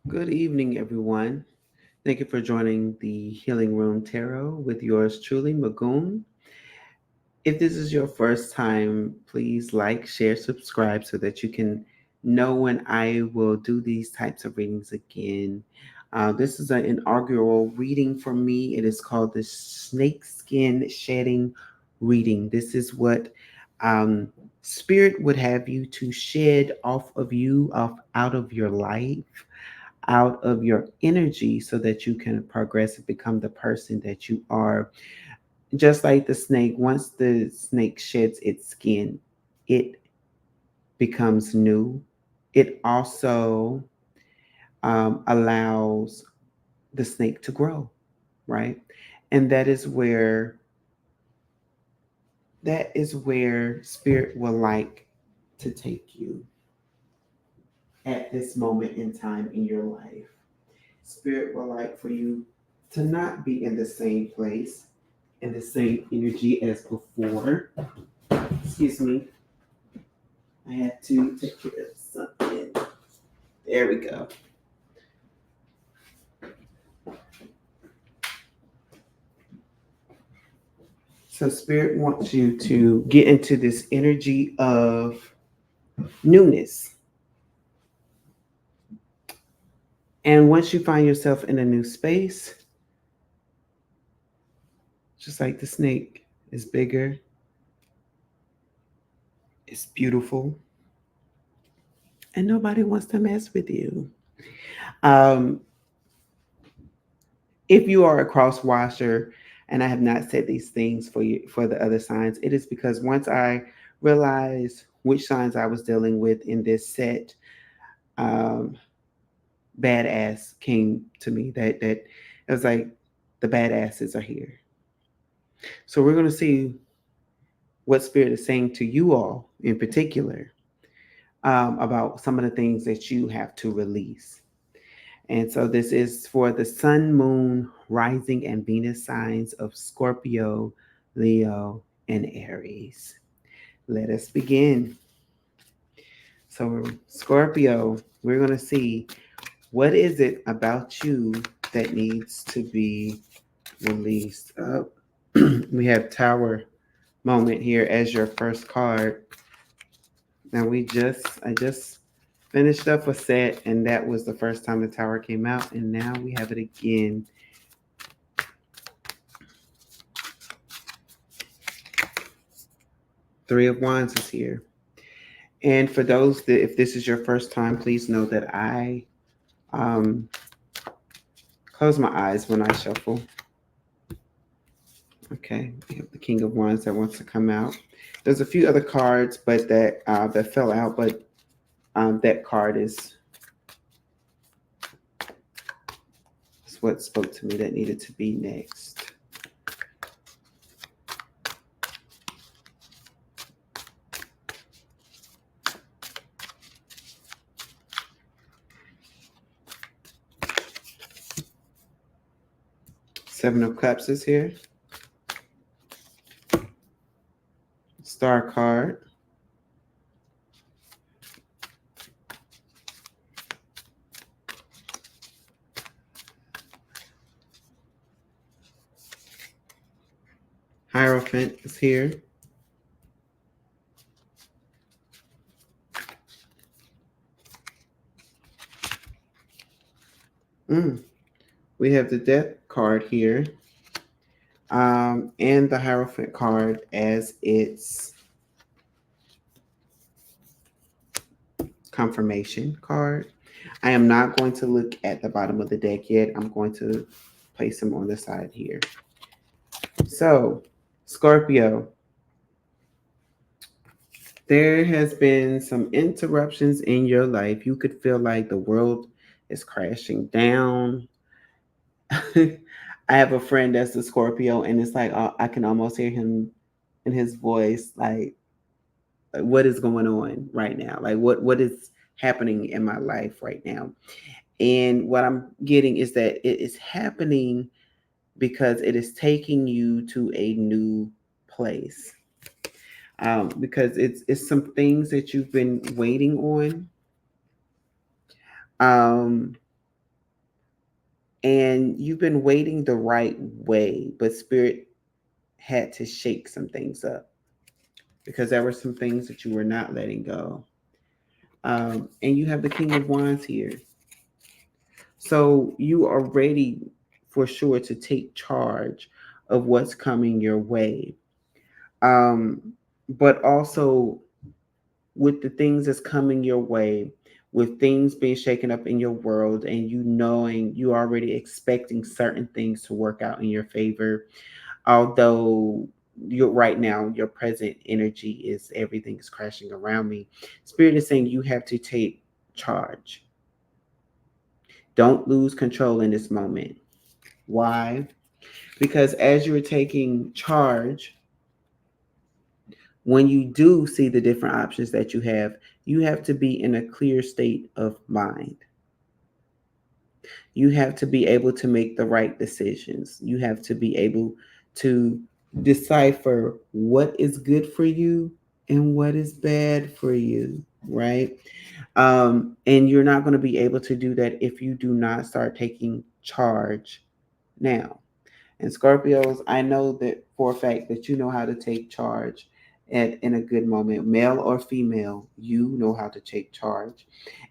Good evening, everyone. Thank you for joining the Healing Room Tarot with yours truly, Magoon. If this is your first time, please like, share, subscribe so that you can know when I will do these types of readings again. This is an inaugural reading for me. It is called the Snakeskin Shedding reading. This is what um, Spirit would have you to shed off of you, out of your life, out of your energy so that you can progress and become the person that you are. Just like the snake, once the snake sheds its skin, it becomes new. It also allows the snake to grow, right? And that is where spirit will like to take you at this moment in time in your life. Spirit will like for you to not be in the same place, in the same energy as before. Excuse me. I had to take care of something. There we go. So, Spirit wants you to get into this energy of newness. And once you find yourself in a new space, just like the snake is bigger, it's beautiful, and nobody wants to mess with you. Um, if you are a cross washer, and I have not said these things for you for the other signs, it is because once I realized which signs I was dealing with in this set, um, badass came to me. That it was like the badasses are here. So we're gonna see what spirit is saying to you all in particular, about some of the things that you have to release. And so this is for the sun, moon, rising, and Venus signs of Scorpio, Leo, and Aries. Let us begin. So, Scorpio, we're going to see what is it about you that needs to be released. We have Tower moment here as your first card. Now I just finished up a set, and that was the first time the Tower came out, and now we have it again. Three of Wands is here. And for those that, if this is your first time, please know that I um, close my eyes when I shuffle. Okay, we have the King of Wands that wants to come out. There's a few other cards, but that fell out. But that card is what spoke to me that needed to be next. Seven of Cups is here. Star card. Hierophant is here. Mm. We have the Death card here, and the Hierophant card as its confirmation card. I am not going to look at the bottom of the deck yet. I'm going to place them on the side here. So, Scorpio, there has been some interruptions in your life. You could feel like the world is crashing down. I have a friend that's a Scorpio, and it's like I can almost hear him in his voice, like what is going on right now? Like what is happening in my life right now? And what I'm getting is that it is happening because it is taking you to a new place. Because it's some things that you've been waiting on. Um, And you've been waiting the right way, but Spirit had to shake some things up because there were some things that you were not letting go. And you have the King of Wands here. So you are ready for sure to take charge of what's coming your way. Um, but also with the things that's coming your way, with things being shaken up in your world, and you knowing you already expecting certain things to work out in your favor, although you're right now your present energy is everything is crashing around me. Spirit is saying you have to take charge. Don't lose control in this moment. Why? Because as you're taking charge, when you do see the different options that you have to be in a clear state of mind. You have to be able to make the right decisions. You have to be able to decipher what is good for you and what is bad for you, right? And you're not going to be able to do that if you do not start taking charge now. And Scorpios, I know that for a fact that you know how to take charge in a good moment, male or female, you know how to take charge.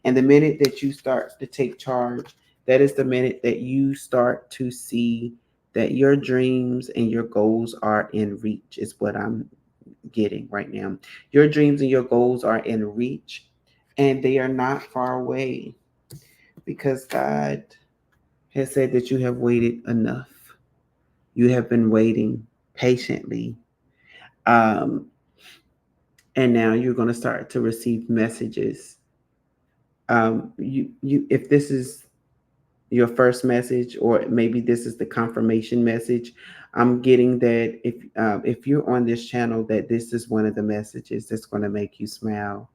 And the minute that you start to take charge, that is the minute that you start to see that your dreams and your goals are in reach, is what I'm getting right now. Your dreams and your goals are in reach, and they are not far away because God has said that you have waited enough. You have been waiting patiently. Um, and now you're going to start to receive messages. If this is your first message, or maybe this is the confirmation message, I'm getting that if you're on this channel, that this is one of the messages that's going to make you smile.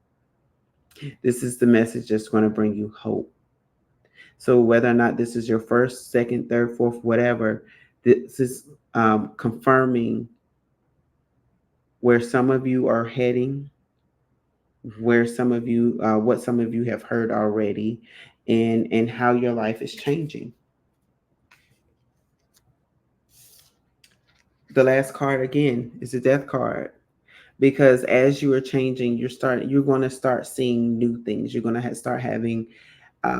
This is the message that's going to bring you hope. So whether or not this is your first, second, third, fourth, whatever, this is confirming where some of you are heading, where some of you, what some of you have heard already, and how your life is changing. The last card again is the Death card, because as you are changing, you're going to start seeing new things. You're going to start having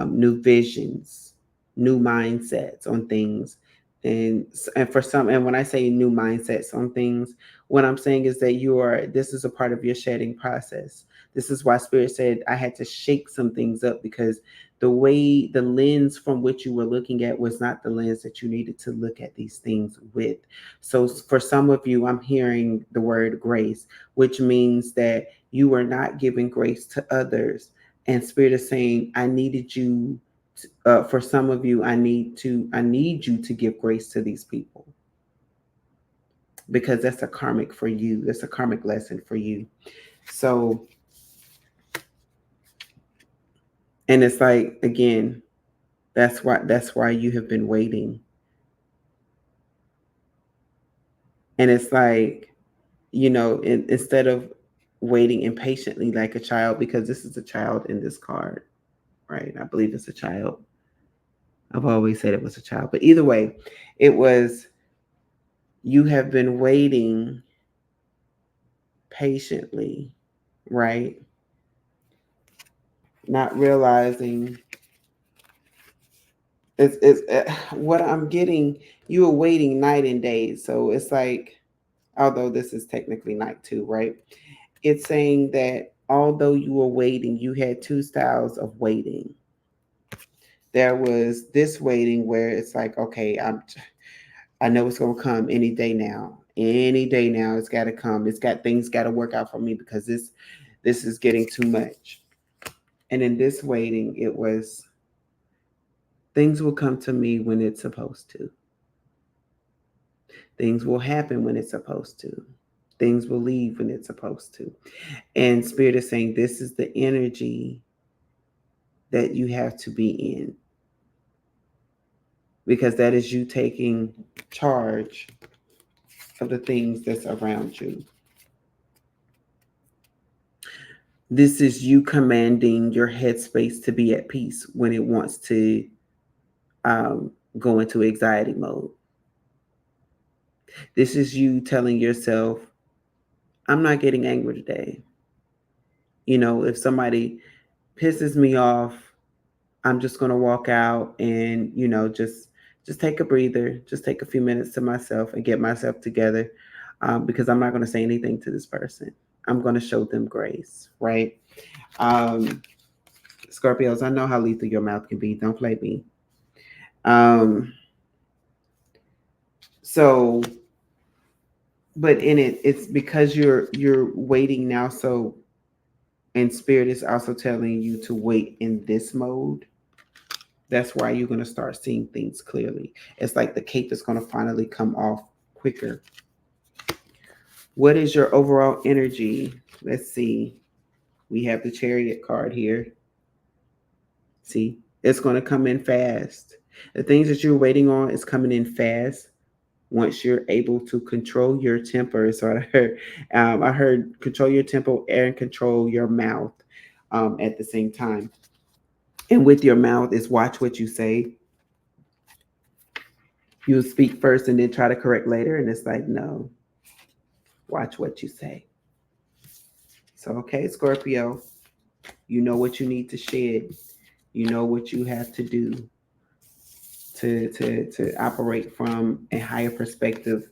new visions, new mindsets on things. And for some, and when I say new mindsets on things, what I'm saying is that this is a part of your shedding process. This is why Spirit said I had to shake some things up, because the lens from which you were looking at was not the lens that you needed to look at these things with. So for some of you, I'm hearing the word grace, which means that you are not giving grace to others. And Spirit is saying, I needed you for some of you, I need you to give grace to these people, because that's a karmic for you. That's a karmic lesson for you. So, and it's like, again, that's why you have been waiting. And it's like, instead of waiting impatiently like a child, because this is a child in this card, right? I believe it's a child. I've always said it was a child, but either way, it was, you have been waiting patiently, right? Not realizing it's what I'm getting. You are waiting night and day, so it's like, although this is technically night too, right? It's saying that although you were waiting, you had two styles of waiting. There was this waiting where it's like, okay, I know it's gonna come any day now. Any day now, it's got to come. It's got things got to work out for me, because this is getting too much. And in this waiting, it was, things will come to me when it's supposed to. Things will happen when it's supposed to. Things will leave when it's supposed to. And Spirit is saying this is the energy that you have to be in, because that is you taking charge of the things that's around you. This is you commanding your headspace to be at peace when it wants to go into anxiety mode. This is you telling yourself, I'm not getting angry today. If somebody pisses me off, I'm just going to walk out and, just take a breather, just take a few minutes to myself and get myself together, because I'm not going to say anything to this person. I'm going to show them grace, right? Um, Scorpios, I know how lethal your mouth can be. Don't play me. Um, so, but in it, it's because you're waiting now. So, and spirit is also telling you to wait in this mode. That's why you're going to start seeing things clearly. It's like the cape is going to finally come off quicker. What is your overall energy? Let's see. We have the Chariot card here. See, it's going to come in fast. The things that you're waiting on is coming in fast once you're able to control your temper. So I heard control your temper and control your mouth at the same time. And with your mouth is watch what you say. You speak first and then try to correct later, and it's like, no, watch what you say. So, okay, Scorpio, you know what you need to shed. You know what you have to do to operate from a higher perspective,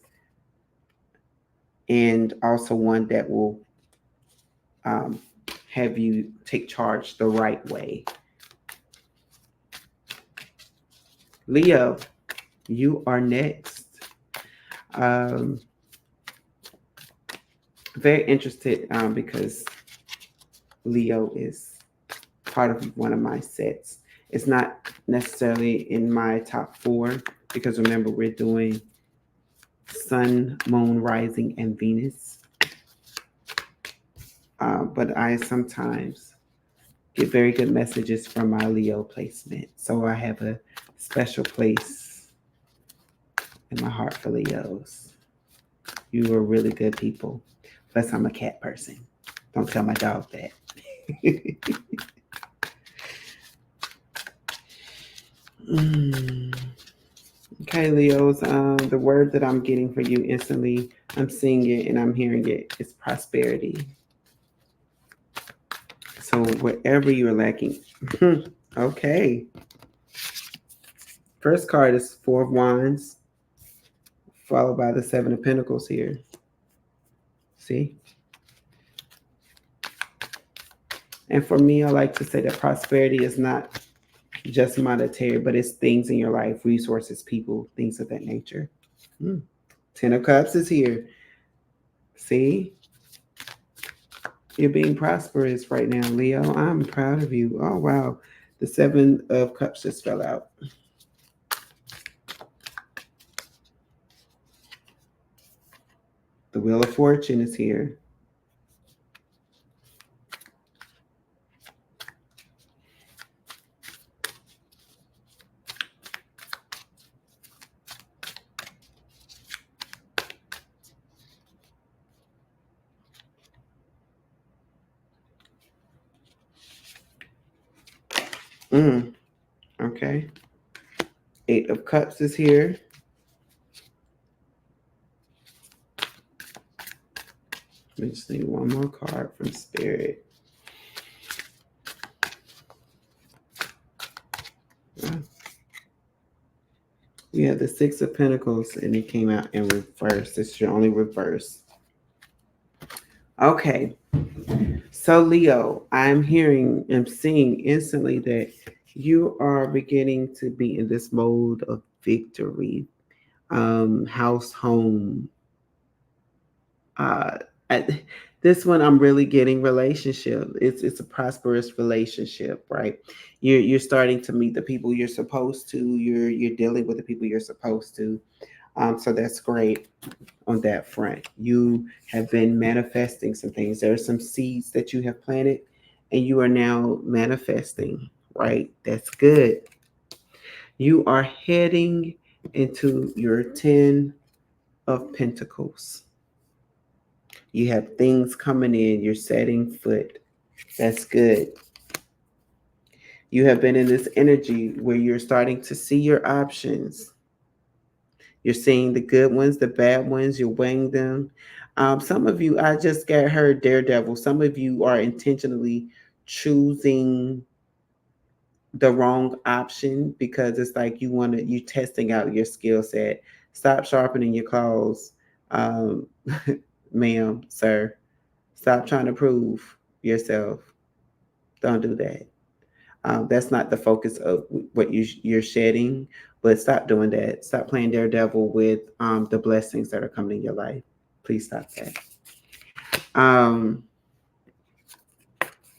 and also one that will um, have you take charge the right way. Leo, you are next. Um, Very interested because Leo is part of one of my sets. It's not necessarily in my top four because remember, we're doing Sun, Moon, Rising, and Venus. But I sometimes get very good messages from my Leo placement. So I have a special place in my heart for Leos. You are really good people. Plus, I'm a cat person. Don't tell my dog that. Okay, Leos. The word that I'm getting for you instantly, I'm seeing it and I'm hearing it. It's prosperity. So wherever you're lacking, okay. First card is Four of Wands, followed by the Seven of Pentacles here. See? And for me, I like to say that prosperity is not just monetary, but it's things in your life, resources, people, things of that nature. Ten of Cups is here. See? You're being prosperous right now, Leo. I'm proud of you. Oh, wow. The Seven of Cups just fell out. The Wheel of Fortune is here. Okay. Eight of Cups is here. Let me just need one more card from Spirit. We have the Six of Pentacles, and it came out in reverse. This should only reverse. Okay. So, Leo, I'm seeing instantly that you are beginning to be in this mode of victory, house, home. Uh, this one, I'm really getting relationship. It's a prosperous relationship, right? You're starting to meet the people you're supposed to. You're dealing with the people you're supposed to. So that's great on that front. You have been manifesting some things. There are some seeds that you have planted, and you are now manifesting, right? That's good. You are heading into your 10 of Pentacles. You have things coming in. You're setting foot. That's good. You have been in this energy where you're starting to see your options. You're seeing the good ones, the bad ones, you're weighing them. Some of you, I just got heard daredevil. Some of you are intentionally choosing the wrong option because it's like you testing out your skill set. Stop sharpening your claws, um, ma'am, sir. Stop trying to prove yourself. Don't do that. That's not the focus of what you're shedding, but stop doing that. Stop playing daredevil with the blessings that are coming in your life. Please stop that. Um,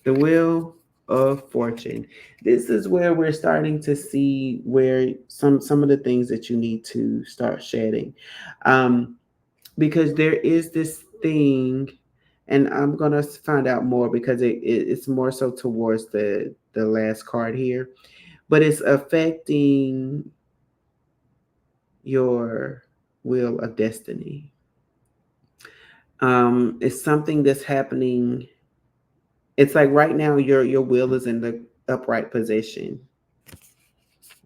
the wheel of fortune. This is where we're starting to see where some of the things that you need to start shedding, um, because there is this thing, and I'm gonna find out more because it's more so towards the last card here, but it's affecting your wheel of destiny. It's something that's happening. It's like right now your wheel is in the upright position,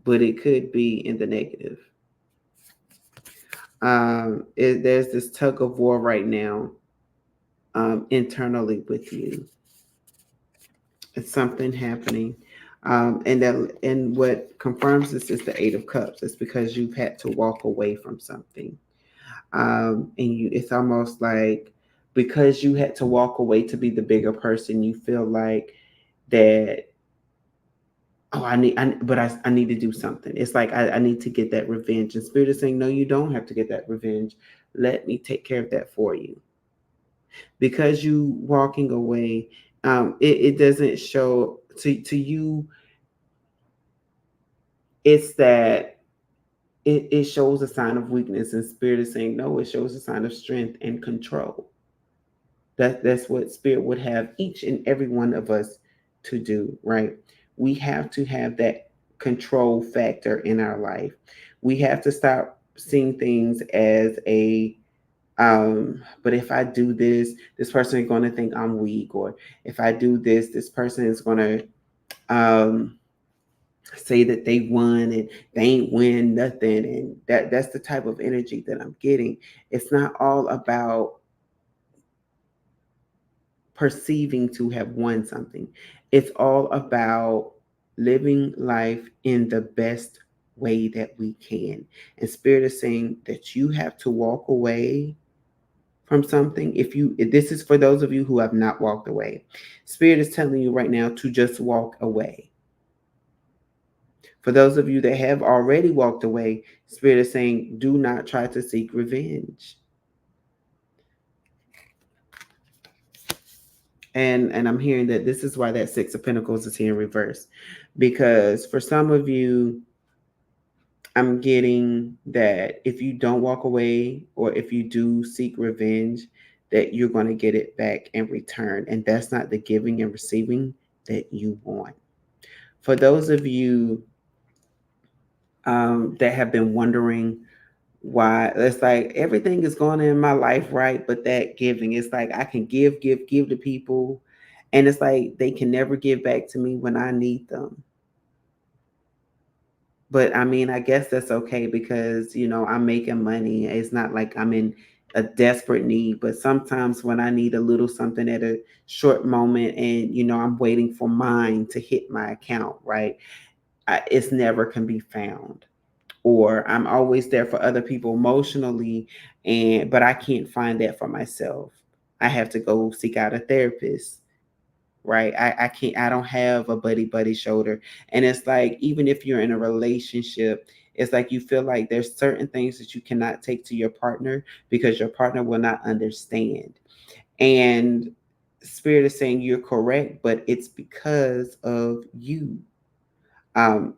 but it could be in the negative. There's this tug of war right now, internally with you. It's something happening. And what confirms this is the Eight of Cups. It's because you've had to walk away from something. And it's almost like because you had to walk away to be the bigger person, you feel like that, oh, I need to do something. It's like I need to get that revenge. And Spirit is saying, no, you don't have to get that revenge. Let me take care of that for you. Because you walking away, it doesn't show to you. It's that it shows a sign of weakness, and Spirit is saying, no, it shows a sign of strength and control. That's what Spirit would have each and every one of us to do, right? We have to have that control factor in our life. We have to stop seeing things as a but if I do this, this person is going to think I'm weak, or if I do this, this person is going to um say that they won and they ain't win nothing, and that's the type of energy that I'm getting. It's not all about perceiving to have won something. It's all about living life in the best way that we can. And Spirit is saying that you have to walk away from something. If this is for those of you who have not walked away. Spirit is telling you right now to just walk away. For those of you that have already walked away, Spirit is saying do not try to seek revenge. And I'm hearing that this is why that Six of Pentacles is here in reverse, because for some of you, I'm getting that if you don't walk away or if you do seek revenge, that you're going to get it back in return, and that's not the giving and receiving that you want. For those of you that have been wondering why, it's like everything is going in my life right, but that giving, it's like I can give to people, and it's like they can never give back to me when I need them. But I mean, I guess that's okay because I'm making money. It's not like I'm in a desperate need, but sometimes when I need a little something at a short moment, and I'm waiting for mine to hit my account, right? It's never can be found. Or I'm always there for other people emotionally, but I can't find that for myself. I have to go seek out a therapist, right? I can't, I don't have a buddy shoulder. And it's like even if you're in a relationship, it's like you feel like there's certain things that you cannot take to your partner because your partner will not understand. And Spirit is saying you're correct, but it's because of you.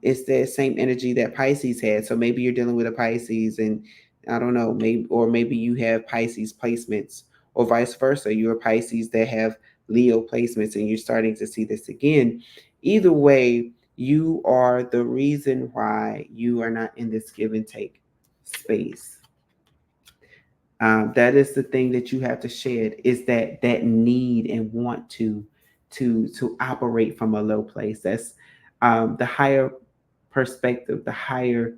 It's that same energy that Pisces had. So maybe you're dealing with a Pisces, and I don't know, maybe you have Pisces placements, or vice versa. You're a Pisces that have Leo placements, and you're starting to see this again. Either way, you are the reason why you are not in this give and take space. That is the thing that you have to shed, is that need and want to operate from a low place. That's The higher perspective, the higher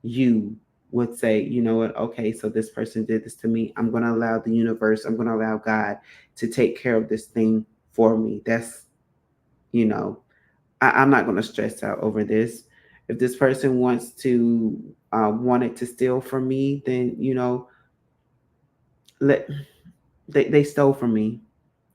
you would say, you know what, okay, so this person did this to me. I'm going to allow the universe, I'm going to allow God to take care of this thing for me. That's, you know, I'm not going to stress out over this. If this person wants to, wanted to steal from me, then, you know, let they stole from me,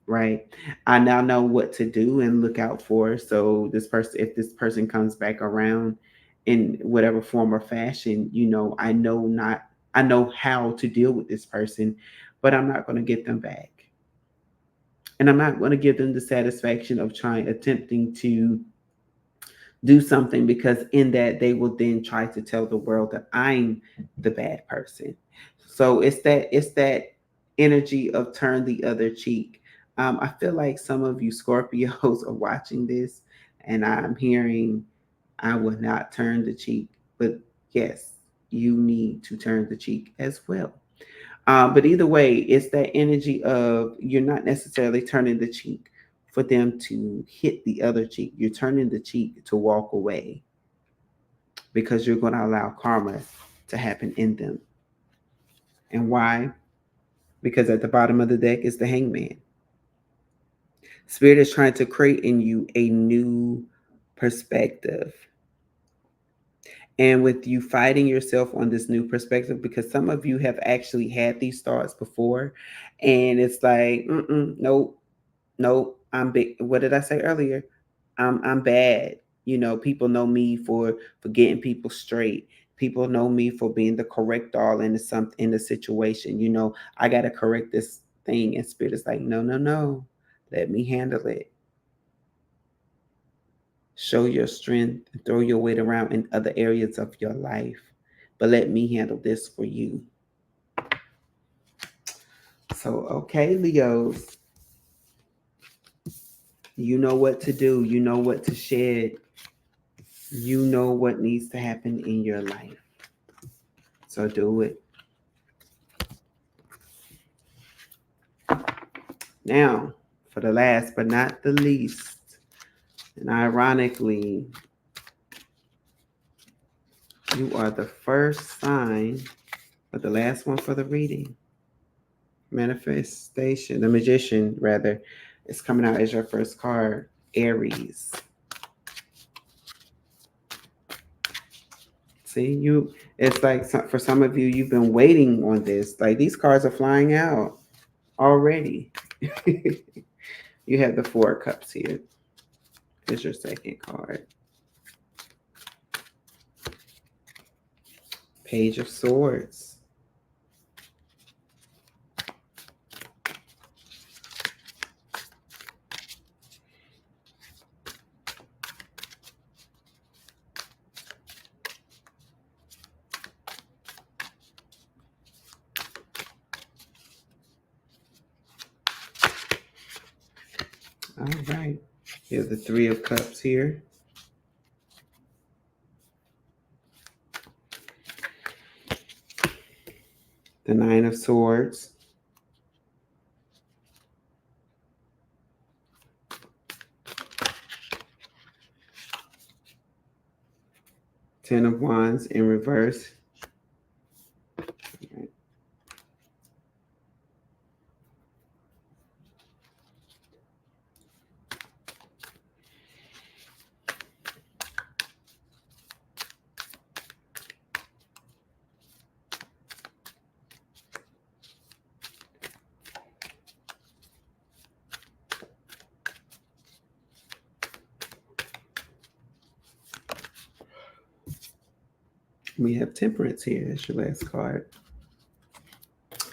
right? I now know what to do and look out for. So this person, if this person comes back around in whatever form or fashion, you know, I know how to deal with this person, but I'm not going to get them back. And I'm not going to give them the satisfaction of attempting to do something, because in that they will then try to tell the world that I'm the bad person. So it's that energy of turn the other cheek. I feel like some of you Scorpios are watching this, and I'm hearing, I will not turn the cheek, but yes, you need to turn the cheek as well. But either way, it's that energy of you're not necessarily turning the cheek for them to hit the other cheek. You're turning the cheek to walk away, because you're going to allow karma to happen in them. And why? Because at the bottom of the deck is the hangman. Spirit is trying to create in you a new perspective. And with you fighting yourself on this new perspective, because some of you have actually had these thoughts before, and it's like, nope, nope, I'm big. What did I say earlier? I'm bad. You know, people know me for getting people straight. People know me for being the correct all in the situation. You know, I gotta correct this thing, and spirit is like, no, no, no, let me handle it. Show your strength and throw your weight around in other areas of your life, but let me handle this for you. So, okay, Leos, you know what to do. You know what to shed. You know what needs to happen in your life. So do it. Now, for the last but not the least, and ironically, you are the first sign, but the last one for the reading. Manifestation, the magician, rather, is coming out as your first card, Aries. See, it's like for some of you, you've been waiting on this. Like these cards are flying out already. You have the Four of Cups here. Here's your second card. Page of Swords. All right. Here's the Three of Cups here. The Nine of Swords. Ten of Wands in reverse. All right. We have Temperance here. That's your last card.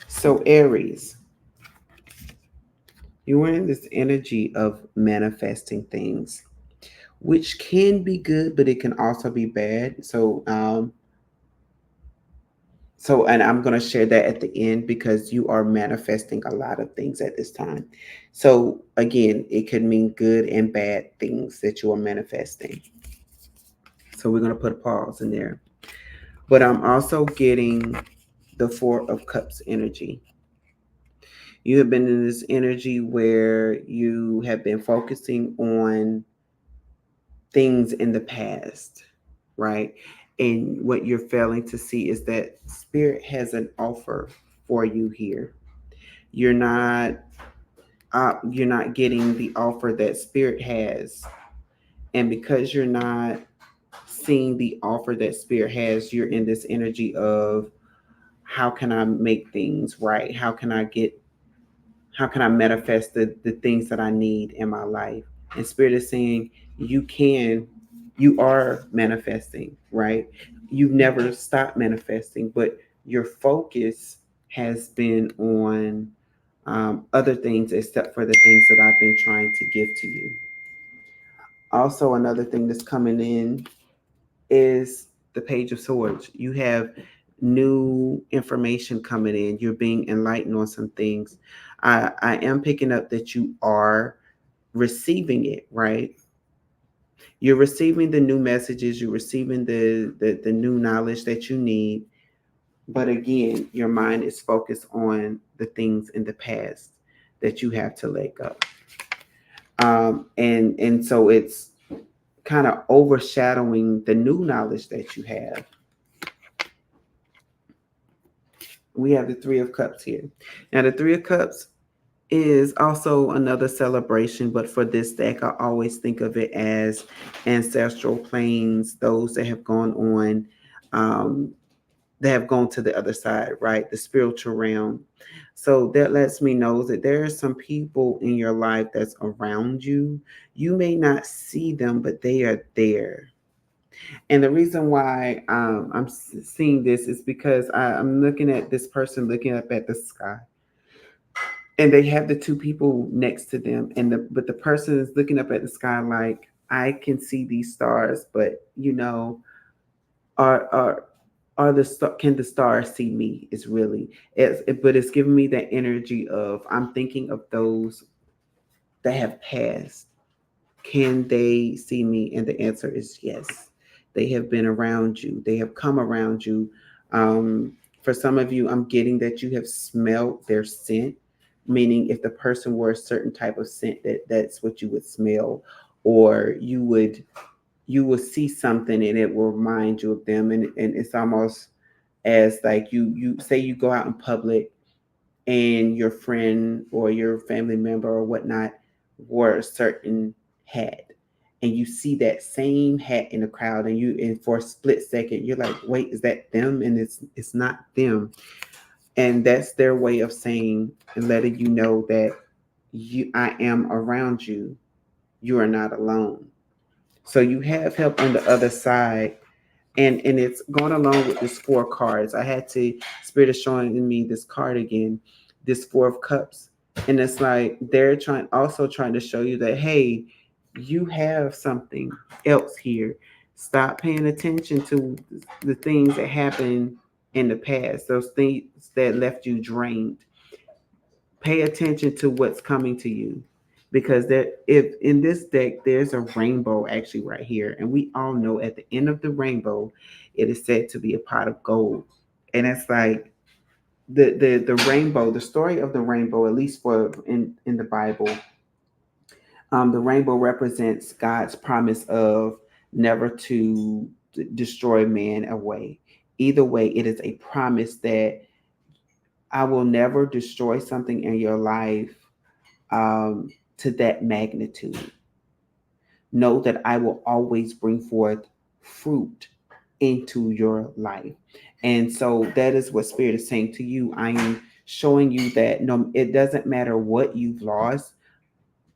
So Aries, you are in this energy of manifesting things, which can be good, but it can also be bad. And I'm going to share that at the end, because you are manifesting a lot of things at this time. So again, it could mean good and bad things that you are manifesting. So we're going to put a pause in there. But I'm also getting the Four of Cups energy. You have been in this energy where you have been focusing on things in the past, right? And what you're failing to see is that spirit has an offer for you here. You're not you're not getting the offer that spirit has, and because you're not seeing the offer that spirit has, you're in this energy of how can I make things right? How can I manifest the things that I need in my life? And spirit is saying you can, you are manifesting, right? You've never stopped manifesting, but your focus has been on other things except for the things that I've been trying to give to you. Also, another thing that's coming in is the Page of Swords. You have new information coming in. You're being enlightened on some things. I am picking up that you are receiving it, right? You're receiving the new messages, you're receiving the new knowledge that you need. But again, your mind is focused on the things in the past that you have to let go. And so it's kind of overshadowing the new knowledge that you have. We have the Three of Cups here. Now, the Three of Cups is also another celebration, but for this deck, I always think of it as ancestral planes, those that have gone on, um, that have gone to the other side, right? The spiritual realm. So that lets me know that there are some people in your life that's around you. You may not see them, but they are there. And the reason why I'm seeing this is because I'm looking at this person looking up at the sky, and they have the two people next to them, and the person is looking up at the sky like, I can see these stars, but are can the stars see me? Is really but it's giving me that energy of I'm thinking of those that have passed. Can they see me? And the answer is yes. They have been around you. They have come around you. Um, for some of you, I'm getting that you have smelled their scent, meaning if the person wore a certain type of scent, that's what you would smell, or you would see something and it will remind you of them, and it's almost as like you say you go out in public and your friend or your family member or whatnot wore a certain hat, and you see that same hat in the crowd, and for a split second you're like, wait, is that them? And it's not them. And that's their way of saying and letting you know that I am around you. You are not alone. So you have help on the other side, and it's going along with this four cards. I had to spirit is showing me this card again, this Four of Cups, and it's like they're trying to show you that, hey, you have something else here. Stop paying attention to the things that happened in the past, those things that left you drained. Pay attention to what's coming to you, because there, if in this deck there's a rainbow actually right here, and we all know at the end of the rainbow it is said to be a pot of gold. And it's like the rainbow, the story of the rainbow, at least for in the Bible, the rainbow represents God's promise of never to destroy man away. Either way, it is a promise that I will never destroy something in your life to that magnitude. Know that I will always bring forth fruit into your life. And so that is what Spirit is saying to you. I am showing you that no, it doesn't matter what you've lost,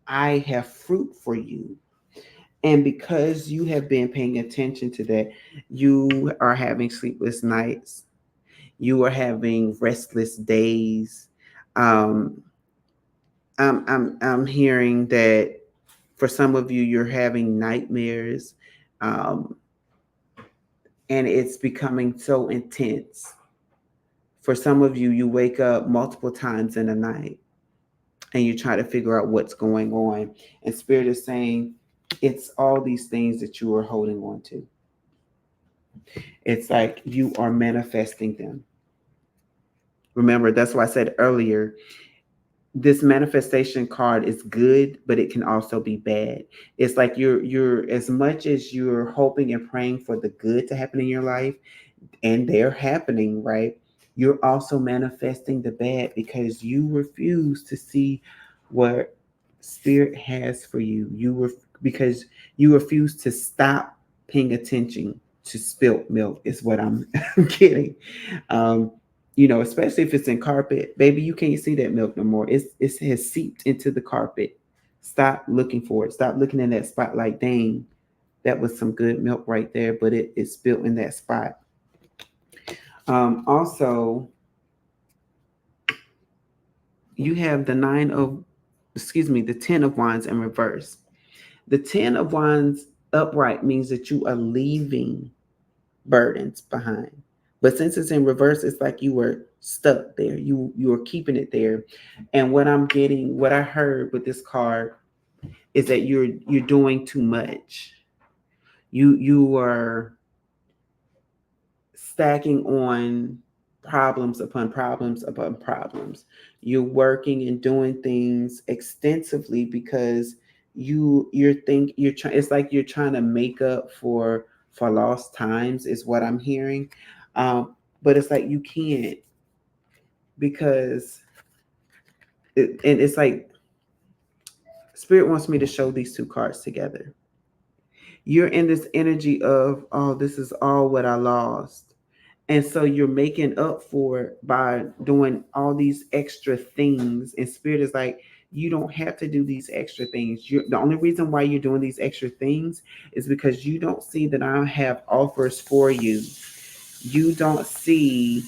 I have fruit for you. And because you have been paying attention to that, you are having sleepless nights, you are having restless days. Um, I'm hearing that for some of you, you're having nightmares, um, and it's becoming so intense. For some of you, you wake up multiple times in a night and you try to figure out what's going on. And Spirit is saying it's all these things that you are holding on to. It's like you are manifesting them. Remember, that's why I said earlier, this manifestation card is good, but it can also be bad. It's like you're as much as you're hoping and praying for the good to happen in your life, and they're happening, right? You're also manifesting the bad because you refuse to see what spirit has for you. Because you refuse to stop paying attention to spilt milk is what I'm getting. Um, especially if it's in carpet, baby, you can't see that milk no more. It has seeped into the carpet. Stop looking for it. Stop looking in that spot like, dang, that was some good milk right there, but it spilled in that spot. Also, you have the 10 of Wands in reverse. The 10 of Wands upright means that you are leaving burdens behind. But since it's in reverse, it's like you were stuck there. You are keeping it there. And what I heard with this card is that you're doing too much. You are stacking on problems upon problems upon problems. You're working and doing things extensively because you're trying. It's like you're trying to make up for lost times, is what I'm hearing. But it's like you can't, because and it's like spirit wants me to show these two cards together. You're in this energy of, oh, this is all what I lost. And so you're making up for it by doing all these extra things. And spirit is like, you don't have to do these extra things. The only reason why you're doing these extra things is because you don't see that I have offers for you. You don't see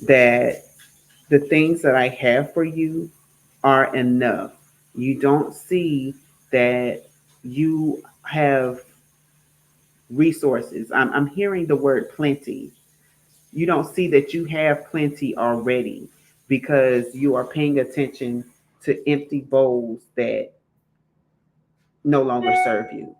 that the things that I have for you are enough. You don't see that you have resources. I'm hearing the word plenty. You don't see that you have plenty already because you are paying attention to empty bowls that no longer serve you.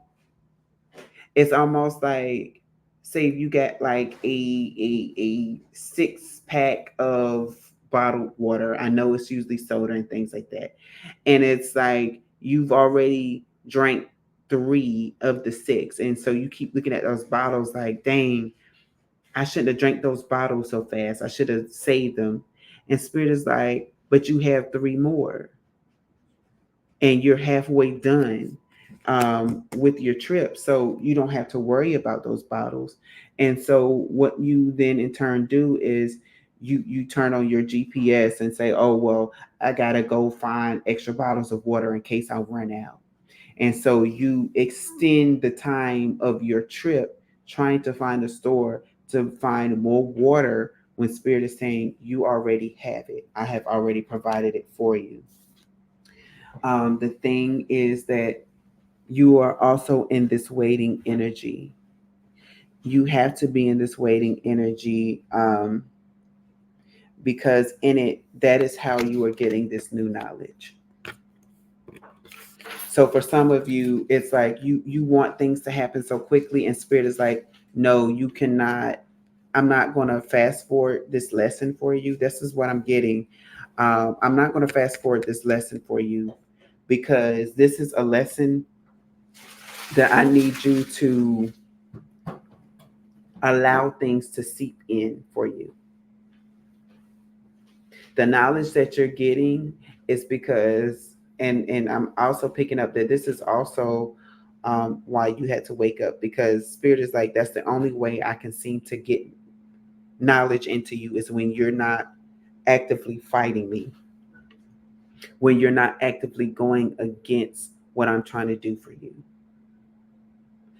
It's almost like, say you got like a 6 pack of bottled water. I know it's usually soda and things like that. And it's like you've already drank 3 of the 6. And so you keep looking at those bottles like, dang, I shouldn't have drank those bottles so fast. I should have saved them. And spirit is like, but you have 3 more, and you're halfway done with your trip, so you don't have to worry about those bottles. And so what you then in turn do is you turn on your GPS and say, oh well, I gotta go find extra bottles of water in case I run out. And so you extend the time of your trip trying to find a store to find more water when spirit is saying you already have it. I have already provided it for you. The thing is that you are also in this waiting energy. You have to be in this waiting energy, because in it, that is how you are getting this new knowledge. So for some of you, it's like you want things to happen so quickly, and spirit is like, no, you cannot. I'm not going to fast forward this lesson for you. This is what I'm getting. I'm not going to fast forward this lesson for you because this is a lesson that I need you to allow things to seep in for you. The knowledge that you're getting is because, and I'm also picking up that this is also why you had to wake up, because spirit is like, that's the only way I can seem to get knowledge into you is when you're not actively fighting me, when you're not actively going against what I'm trying to do for you.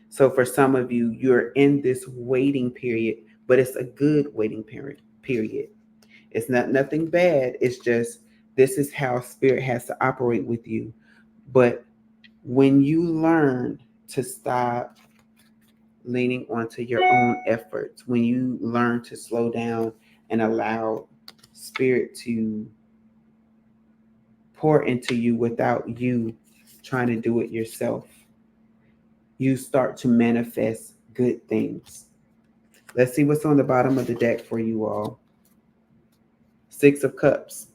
So for some of you, you're in this waiting period, but it's a good waiting period. It's not nothing bad. It's just this is how spirit has to operate with you. But when you learn to stop leaning onto your own efforts, when you learn to slow down and allow spirit to pour into you without you trying to do it yourself, you start to manifest good things. Let's see what's on the bottom of the deck for you all. 6 of Cups.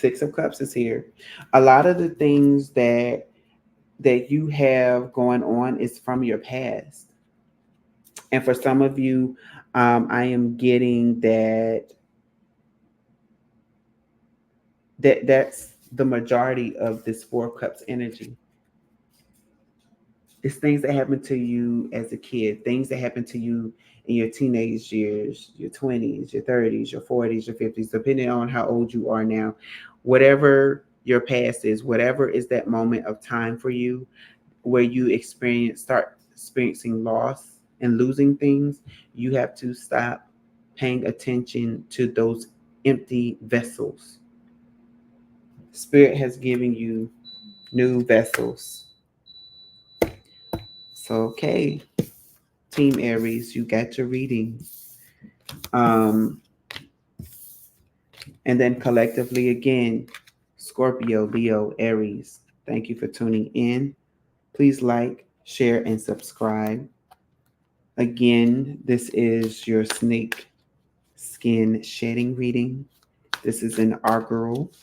Six of Cups is here. A lot of the things that you have going on is from your past. And for some of you, I am getting that's the majority of this Four of Cups energy. It's things that happened to you as a kid, things that happened to you in your teenage years, your 20s, your 30s, your 40s, your 50s, depending on how old you are now. Whatever your past is, whatever is that moment of time for you where you start experiencing loss and losing things, you have to stop paying attention to those empty vessels. Spirit has given you new vessels. So, okay, Team Aries, you got your reading. Um, and then collectively again, Scorpio, Leo, Aries, thank you for tuning in. Please like, share, and subscribe. Again, this is your snake skin shedding reading. This is an augural.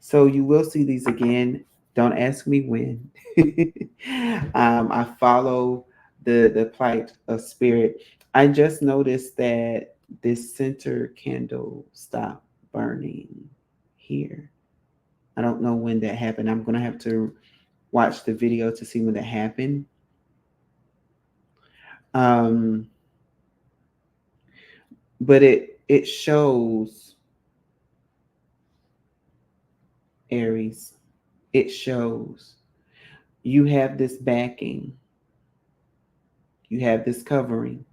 So you will see these again. Don't ask me when. I follow the plight of spirit. I just noticed that this center candle stopped burning here. I don't know when that happened. I'm gonna have to watch the video to see when that happened. Um, but it shows Aries. It shows you have this backing. You have this covering.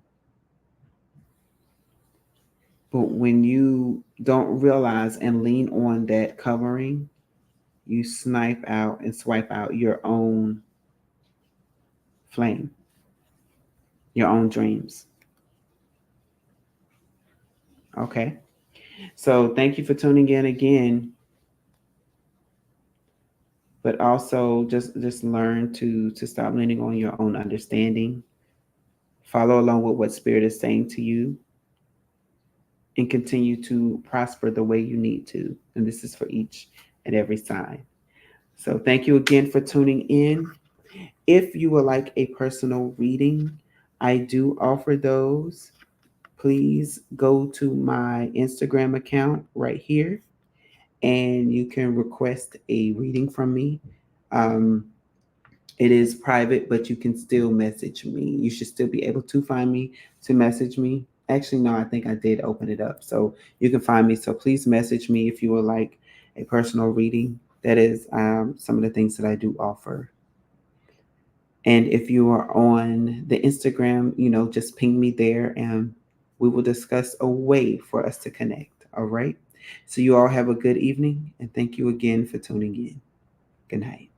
But when you don't realize and lean on that covering, you snipe out and swipe out your own flame, your own dreams. Okay. So thank you for tuning in again. But also just learn to stop leaning on your own understanding. Follow along with what spirit is saying to you and continue to prosper the way you need to. And this is for each and every sign. So thank you again for tuning in. If you would like a personal reading, I do offer those. Please go to my Instagram account right here and you can request a reading from me. Um, it is private, but you can still message me. You should still be able to find me to message me. Actually, no, I think I did open it up. So you can find me. So please message me if you would like a personal reading. That is some of the things that I do offer. And if you are on the Instagram, just ping me there and we will discuss a way for us to connect. All right. So you all have a good evening and thank you again for tuning in. Good night.